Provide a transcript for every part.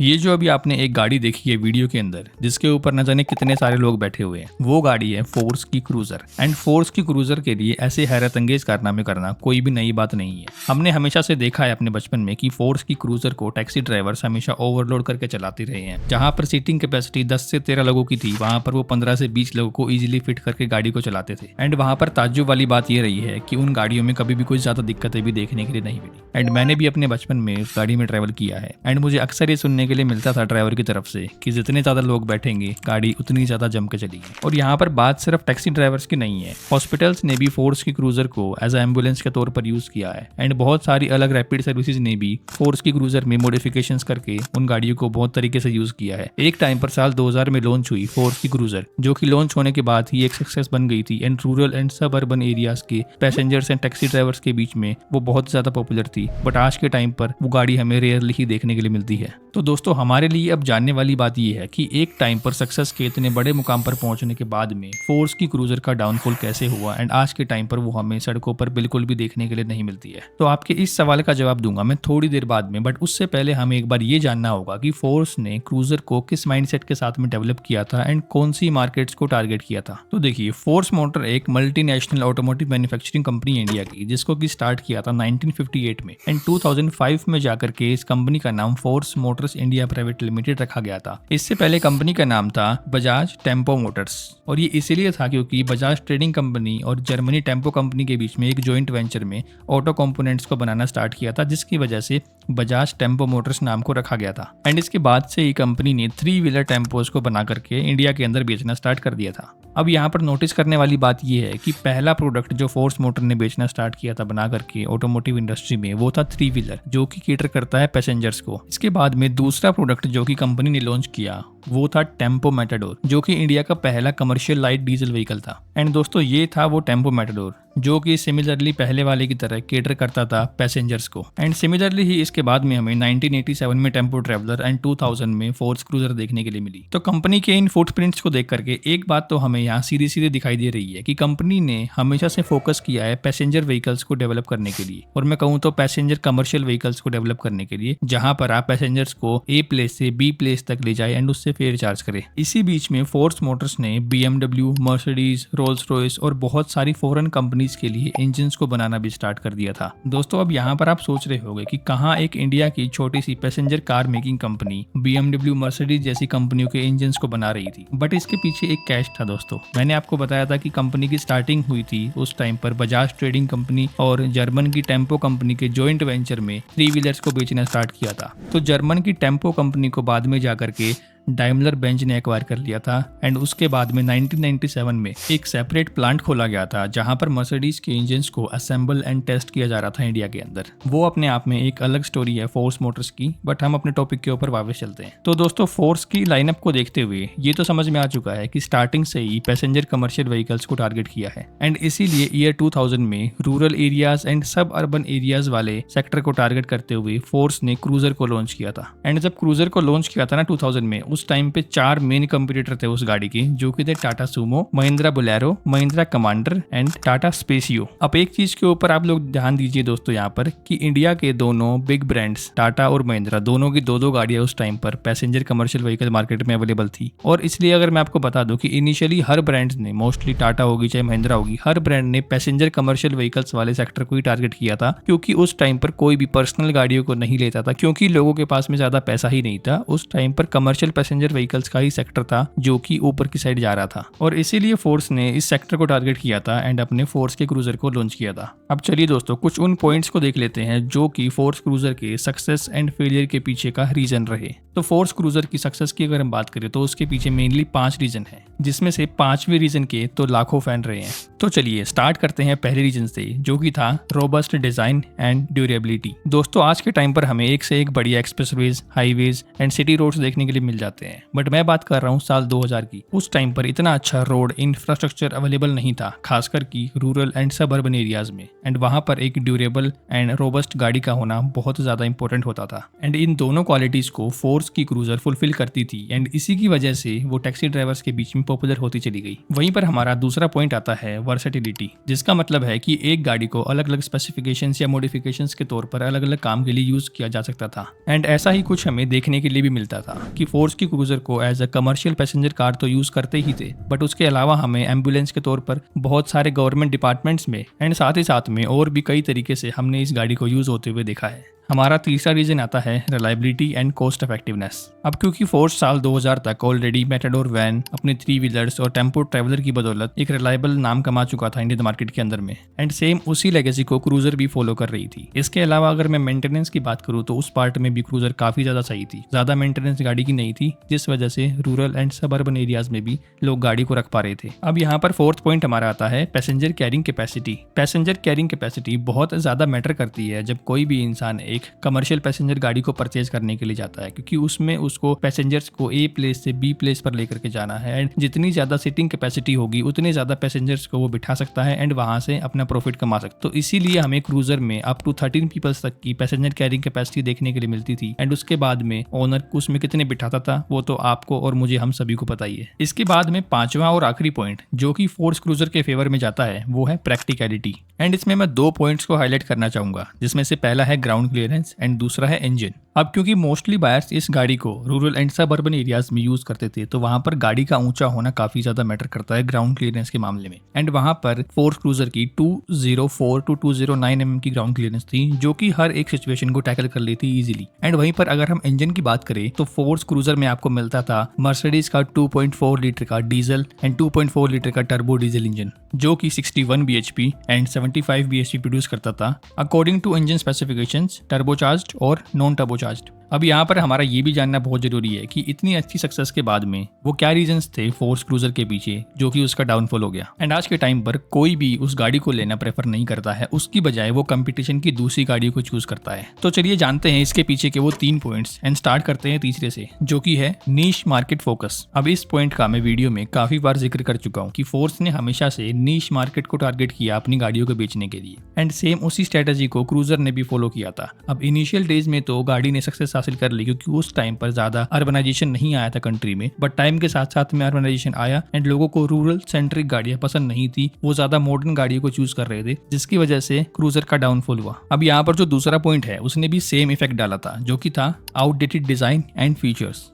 ये जो अभी आपने एक गाड़ी देखी है वीडियो के अंदर, जिसके ऊपर न जाने कितने सारे लोग बैठे हुए हैं, वो गाड़ी है फोर्स की क्रूजर। एंड फोर्स की क्रूजर के लिए ऐसे हैरत अंगेज कारनामे करना कोई भी नई बात नहीं है। हमने हमेशा से देखा है अपने बचपन में कि फोर्स की क्रूजर को टैक्सी ड्राइवर्स हमेशा ओवरलोड करके चलाते रहे हैं। जहां पर सीटिंग कैपेसिटी 10 से 13 लोगों की थी, वहां पर वो 15 से 20 लोगों को इजीली फिट करके गाड़ी को चलाते थे। एंड वहां पर ताज्जुब वाली बात ये रही है कि उन गाड़ियों में कभी भी कोई ज्यादा दिक्कतें भी देखने के लिए नहीं मिली। एंड मैंने भी अपने बचपन में उस गाड़ी में ट्रैवल किया है। एंड मुझे अक्सर ये सुनने के लिए मिलता था ड्राइवर की तरफ से कि जितने ज्यादा लोग बैठेंगे गाड़ी उतनी ज्यादा जम के चलेगी। और यहाँ पर बात सिर्फ टैक्सी ड्राइवर्स की नहीं है, हॉस्पिटल्स ने भी फोर्स की क्रूजर को एज एम्बुलेंस के तौर पर यूज किया है। एंड बहुत सारी अलग रैपिड सर्विसेज ने भी फोर्स की क्रूजर में मॉडिफिकेशंस करके उन गाड़ियों को बहुत तरीके से यूज किया है। एक टाइम पर साल 2000 में लॉन्च हुई फोर्स की क्रूजर, जो कि लॉन्च होने के बाद ही एक सक्सेस बन गई थी। एंड रूरल एंड सब अर्बन एरियाज के पैसेंजर्स एंड टैक्सी ड्राइवर्स के बीच में वो बहुत ज्यादा पॉपुलर थी। बट आज के टाइम पर वो गाड़ी हमें रेयरली ही देखने के लिए मिलती है। तो दोस्तों, हमारे लिए अब जानने वाली बात यह है कि एक टाइम पर सक्सेस के इतने बड़े मुकाम पर पहुंचने के बाद में फोर्स की क्रूजर का डाउनफॉल कैसे हुआ एंड आज के टाइम पर वो हमें सड़कों पर बिल्कुल भी देखने के लिए नहीं मिलती है। तो आपके इस सवाल का जवाब दूंगा मैं थोड़ी देर बाद में, बट उससे पहले हमें एक बार ये जानना होगा कि फोर्स ने क्रूजर को किस माइंडसेट के साथ में डेवलप किया था एंड कौन सी मार्केट्स को टारगेट किया था। तो देखिए, फोर्स मोटर एक multinational automotive manufacturing company India की, जिसको कि स्टार्ट किया था 1958 में। एंड 2005 में जाकर के इस कंपनी का नाम force Motors India private limited रखा गया था। इससे पहले कंपनी का नाम था बजाज टेम्पो मोटर्स, और ये इसीलिए था क्योंकि बजाज ट्रेडिंग कंपनी और जर्मनी टेम्पो कंपनी के बीच में एक जॉइंट वेंचर में ऑटो कंपोनेंट्स को बनाना स्टार्ट किया था, जिसकी वजह से बजाज टेम्पो मोटर्स नाम को रखा गया था। एंड इसके बाद से ही कंपनी ने 3 व्हीलर टेम्पोज को बना करके इंडिया के अंदर बेचना स्टार्ट कर दिया था। अब यहाँ पर नोटिस करने वाली बात यह है कि पहला प्रोडक्ट जो फोर्स मोटर ने बेचना स्टार्ट किया था बना करके ऑटोमोटिव इंडस्ट्री में, वो था 3 व्हीलर, जो कि केटर करता है पैसेंजर्स को। इसके बाद में दूसरा प्रोडक्ट जो कि कंपनी ने लॉन्च किया वो था टेम्पो मैटाडोर, जो कि इंडिया का पहला कमर्शियल लाइट डीजल व्हीकल था। एंड दोस्तों, ये था वो टेम्पो मैटाडोर जो कि सिमिलरली पहले वाले की तरह केटर करता था पैसेंजर्स को। एंड सिमिलरली ही इसके बाद में हमें 1987 में टेम्पो ट्रैवलर एंड 2000 में फोर्स क्रूजर देखने के लिए मिली। तो कंपनी के इन फुटप्रिंट्स को देख करके एक बात तो हमें यहाँ सीधी सीधी दिखाई दे रही है कि कंपनी ने हमेशा से फोकस किया है पैसेंजर व्हीकल्स को डेवलप करने के लिए, और मैं कहूँ तो पैसेंजर कमर्शियल व्हीकल्स को डेवलप करने के लिए, जहां पर आप पैसेंजर्स को ए प्लेस से बी प्लेस तक ले जाए एंड उससे फेयर चार्ज करे। इसी बीच में फोर्स मोटर्स ने BMW, मर्सिडीज, रोल्स रॉयस और बहुत सारी फॉरेन कंपनीज के लिए इंजन्स को बनाना भी स्टार्ट कर दिया था। दोस्तों, अब यहाँ पर आप सोच रहे होंगे कि कहाँ एक इंडिया की छोटी सी passenger car making company BMW, Mercedes जैसी कंपनियों के इंजन्स को बना रही थी। बट इसके पीछे एक कैश था दोस्तों। मैंने आपको बताया था कि कंपनी की स्टार्टिंग हुई थी उस टाइम पर बजाज ट्रेडिंग कंपनी और जर्मन की टेम्पो कंपनी के जॉइंट वेंचर में 3 व्हीलर्स को बेचना स्टार्ट किया था। तो जर्मन की टेम्पो कंपनी को बाद में जाकर के डाइमलर बेंज ने एक्वायर कर लिया था। एंड उसके बाद में 1997 में एक सेपरेट प्लांट खोला गया था, जहां पर मर्सिडीज के इंजन्स को असेंबल एंड टेस्ट किया जा रहा था इंडिया के अंदर। वो अपने आप में एक अलग स्टोरी है फोर्स मोटर्स की, बट हम अपने टॉपिक के ऊपर वापस चलते हैं। तो दोस्तों, फोर्स की लाइनअप को देखते हुए ये तो समझ में आ चुका है कि स्टार्टिंग से ही पैसेंजर कमर्शियल व्हीकल्स को टारगेट किया है। एंड इसीलिए ईयर 2000 में रूरल एरियाज एंड सब अर्बन एरियाज वाले सेक्टर को टारगेट करते हुए फोर्स ने क्रूजर को लॉन्च किया था। एंड जब क्रूजर को लॉन्च किया था ना 2000 में, उस टाइम पे 4 मेन कंपटीटर थे उस गाड़ी के, जो कि थे Tata Sumo, Mahindra Bolero, Mahindra commander and Tata spatio. अब एक चीज के ऊपर आप लोग ध्यान दीजिए दोस्तों यहाँ पर कि इंडिया के दोनों बिग ब्रांड्स टाटा और महिंद्रा, दोनों की 2-2 गाड़ियां उस टाइम पर पैसेंजर कमर्शियल व्हीकल मार्केट में अवेलेबल थी। और इसलिए अगर मैं आपको बता दूं कि इनिशियली हर ब्रांड्स ने, मोस्टली टाटा होगी चाहे महिंद्रा होगी, हर ब्रांड ने पैसेंजर कमर्शियल व्हीकल्स वाले सेक्टर को ही टारगेट किया था, क्योंकि उस टाइम पर कोई भी पर्सनल गाड़ियों को नहीं लेता था, क्योंकि लोगों के पास में ज्यादा पैसा ही नहीं था। उस टाइम पर कमर्शियल पैसेंजर व्हीकल्स का ही सेक्टर था जो कि ऊपर की साइड जा रहा था, और इसीलिए फोर्स ने इस सेक्टर को टारगेट किया था एंड अपने फोर्स के क्रूजर को लॉन्च किया था। अब चलिए दोस्तों, कुछ उन पॉइंट्स को देख लेते हैं जो कि फोर्स क्रूजर के सक्सेस एंड फेलियर के पीछे का रीजन रहे। तो फोर्स क्रूजर की सक्सेस की अगर हम बात करें तो उसके पीछे मेनली 5 रीजन है, जिसमें से 5वें रीजन के तो लाखों फैन रहे हैं। तो चलिए स्टार्ट करते हैं पहले रीजन से, जो कि था रोबस्ट डिजाइन एंड ड्यूरेबिलिटी। दोस्तों, आज के टाइम पर हमें एक से एक बढ़िया expressways, highways and city roads देखने के लिए मिल जाते हैं, बट मैं बात कर रहा हूँ साल 2000 की। उस टाइम पर इतना अच्छा रोड इंफ्रास्ट्रक्चर अवेलेबल नहीं था, खासकर की रूरल एंड सब अर्बन एरियाज में। एंड वहाँ पर एक ड्यूरेबल एंड रोबस्ट गाड़ी का होना बहुत ज़्यादा इंपॉर्टेंट होता था। एंड इन दोनों क्वालिटीज़ को फोर्स की क्रूजर फुलफिल करती थी एंड इसी की वजह से वो टैक्सी ड्राइवर्स के बीच में पॉपुलर होती चली गई। वहीं पर हमारा दूसरा पॉइंट आता है वर्सेटिलिटी, जिसका मतलब है कि एक गाड़ी को अलग अलग स्पेसिफिकेशंस या मॉडिफिकेशंस के तौर पर अलग अलग काम के लिए यूज किया जा सकता था। एंड ऐसा ही कुछ हमें देखने के लिए भी मिलता था कि फोर्स की क्रूजर को as a commercial passenger car तो यूज करते ही थे, बट उसके अलावा हमें एम्बुलेंस के तौर पर बहुत सारे गवर्नमेंट डिपार्टमेंट्स में एंड साथ ही साथ में और भी कई तरीके से हमने इस गाड़ी को यूज होते हुए देखा है। हमारा तीसरा रीजन आता है रिलायबिलिटी एंड कॉस्ट इफेक्टिवनेस। अब क्योंकि फोर्स साल 2000 तक ऑलरेडी मेटाडोर वैन, अपने 3 व्हीलर्स और टेम्पो ट्रैवलर की बदौलत एक रिलायबल नाम कमा चुका था इंडियन मार्केट के अंदर में, एंड सेम उसी लेगेसी को क्रूजर भी फॉलो कर रही थी। इसके अलावा अगर मैं मेंटेनेंस की बात करूँ तो उस पार्ट में भी क्रूजर काफी ज्यादा सही थी, ज्यादा मेंटेनेंस गाड़ी की नहीं थी, जिस वजह से रूरल एंड सबर्बन एरियाज में भी लोग गाड़ी को रख पा रहे थे। अब यहाँ पर फोर्थ पॉइंट हमारा आता है passenger carrying capacity. Passenger carrying capacity बहुत ज्यादा मैटर करती है जब कोई भी इंसान एक कमर्शियल पैसेंजर गाड़ी को परचेज करने के लिए जाता है, क्योंकि उसमें उसको पैसेंजर्स को ए प्लेस से बी प्लेस पर लेकर के जाना है एंड जितनी ज्यादा सीटिंग कैपेसिटी होगी उतने ज्यादा पैसेंजर्स को वो बिठा सकता है एंड वहां से अपना प्रॉफिट कमा सकता है। तो इसीलिए हमें क्रूजर में अप टू 13 पीपल्स तक की पैसेंजर कैरिंग कैपेसिटी देखने के लिए मिलती थी एंड उसके बाद में ओनर उसमें कितने बिठाता था वो तो आपको और मुझे हम सभी को पता ही है। इसके बाद में पांचवा और आखिरी पॉइंट जो कि फोर्स क्रूजर के फेवर में जाता है वो है प्रैक्टिकलिटी। एंड इसमें मैं 2 पॉइंट्स को हाईलाइट करना चाहूंगा, जिसमें से पहला है ग्राउंड क्लियरेंस एंड दूसरा है इंजन। अब क्योंकि मोस्टली बायर्स इस गाड़ी को रूरल एंड सब अर्बन एरियाज में यूज करते थे, तो वहां पर गाड़ी का ऊंचा होना काफी ज्यादा मैटर करता है ग्राउंड क्लियरेंस के मामले में। एंड वहां पर फोर्स क्रूजर की 204 टू 209 mm की ग्राउंड क्लियरेंस थी, जो कि हर एक सिचुएशन को टैकल कर लेती इजीली। एंड वहीं पर अगर हम इंजन की बात करें तो फोर्स क्रूजर में आपको मिलता था मर्सिडीज का 2.4 लीटर का डीजल एंड 2.4 लीटर का टर्बो डीजल इंजन, जो कि 61 bhp एंड 75 bhp प्रोड्यूस करता था according to engine specifications, turbocharged और नॉन टर्बोचार्ज्ड। अब यहाँ पर हमारा ये भी जानना बहुत जरूरी है कि इतनी अच्छी सक्सेस के बाद में वो क्या रीजंस थे फोर्स क्रूजर के पीछे जो कि उसका डाउनफॉल हो गया। एंड आज के टाइम पर कोई भी उस गाड़ी को लेना प्रेफर नहीं करता है, उसकी बजाय वो कंपटीशन की दूसरी गाड़ी को चूज करता है। तो चलिए जानते हैं इसके पीछे के वो 3 पॉइंट्स एंड स्टार्ट करते हैं तीसरे से, जो कि है नीश मार्केट फोकस। अब इस पॉइंट का मैं वीडियो में काफी बार जिक्र कर चुका हूँ कि फोर्स ने हमेशा से नीश मार्केट को टारगेट किया अपनी गाड़ियों को बेचने के लिए, एंड सेम उसी स्ट्रेटेजी को क्रूजर ने भी फॉलो किया था। अब इनिशियल डेज में तो गाड़ी ने सक्सेस हासिल कर ली, क्योंकि उस टाइम पर ज्यादा अर्बनाइजेशन नहीं आया था कंट्री में, बट टाइम के साथ साथ में अर्बनाइजेशन आया एंड लोगों को रूरल सेंट्रिक गाड़ियां पसंद नहीं थी, वो ज्यादा मॉडर्न गाड़ियों को चूज कर रहे थे, जिसकी वजह से क्रूजर का डाउनफॉल हुआ। अब यहाँ पर जो दूसरा पॉइंट है उसने भी सेम इफेक्ट डाला था, जो कि था आउटडेटेड डिजाइन एंड फीचर्स।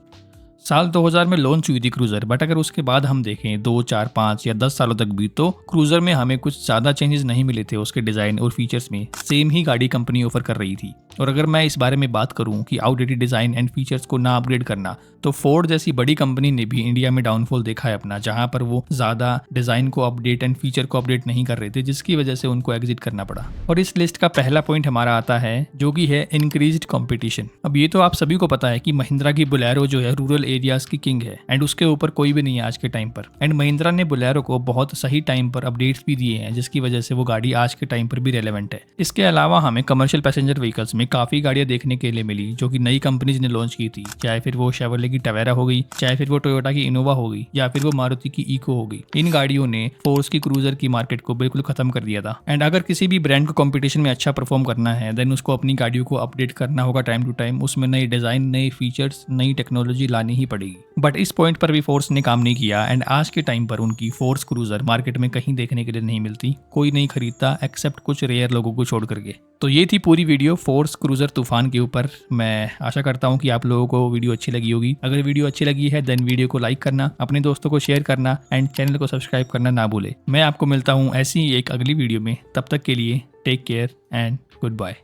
साल 2000 में लॉन्च हुई थी क्रूजर, बट अगर उसके बाद हम देखें 2, 4, 5 या 10 सालों तक भी, तो क्रूजर में हमें कुछ ज्यादा चेंजेस नहीं मिले थे उसके डिजाइन और फीचर्स में। सेम ही गाड़ी कंपनी ऑफर कर रही थी। और अगर मैं इस बारे में बात करूं कि आउटडेटेड डिजाइन एंड फीचर्स को ना अपग्रेड करना, तो फोर्ड जैसी बड़ी कंपनी ने भी इंडिया में डाउनफॉल देखा है अपना, जहां पर वो ज्यादा डिजाइन को अपडेट एंड फीचर को अपडेट नहीं कर रहे थे, जिसकी वजह से उनको एग्जिट करना पड़ा। और इस लिस्ट का पहला पॉइंट हमारा आता है जो कि है इंक्रीज्ड कंपटीशन। अब ये तो आप सभी को पता है कि महिंद्रा की बोलेरो जो है रूरल एरियाज की किंग है एंड उसके ऊपर कोई भी नहीं है आज के टाइम पर। एंड महिंद्रा ने बोलेरो को बहुत सही टाइम पर अपडेट्स भी दिए हैं, जिसकी वजह से वो गाड़ी आज के टाइम पर भी रेलेवेंट है। इसके अलावा हमें कमर्शियल पैसेंजर व्हीकल्स में काफी गाड़ियां देखने के लिए मिली जो कि नई कंपनीज ने लॉन्च की थी, चाहे फिर वो शेवरले की टवेरा हो गई, चाहे फिर वो टोयोटा की इनोवा हो गई, या फिर वो मारुति की इको हो गई। इन गाड़ियों ने फोर्स की क्रूजर की मार्केट को बिल्कुल खत्म कर दिया था। एंड अगर किसी भी ब्रांड को कंपटीशन में अच्छा परफॉर्म करना है, देन उसको अपनी गाड़ियों को अपडेट करना होगा टाइम टू टाइम, उसमें नई डिजाइन, नई फीचर्स, नई टेक्नोलॉजी लानी ही पड़ेगी। बट इस पॉइंट पर भी फोर्स ने काम नहीं किया एंड आज के टाइम पर उनकी फोर्स क्रूजर मार्केट में कहीं देखने के लिए नहीं मिलती, कोई नहीं खरीदता एक्सेप्ट कुछ रेयर लोगों को छोड़ करके। तो ये थी पूरी वीडियो फोर्स क्रूजर तूफान के ऊपर। मैं आशा करता हूँ कि आप लोगों को वीडियो अच्छी लगी होगी। अगर वीडियो अच्छी लगी है देन वीडियो को लाइक करना, अपने दोस्तों को शेयर करना एंड चैनल को सब्सक्राइब करना ना भूले। मैं आपको मिलता हूँ ऐसी ही एक अगली वीडियो में, तब तक के लिए take care and good bye.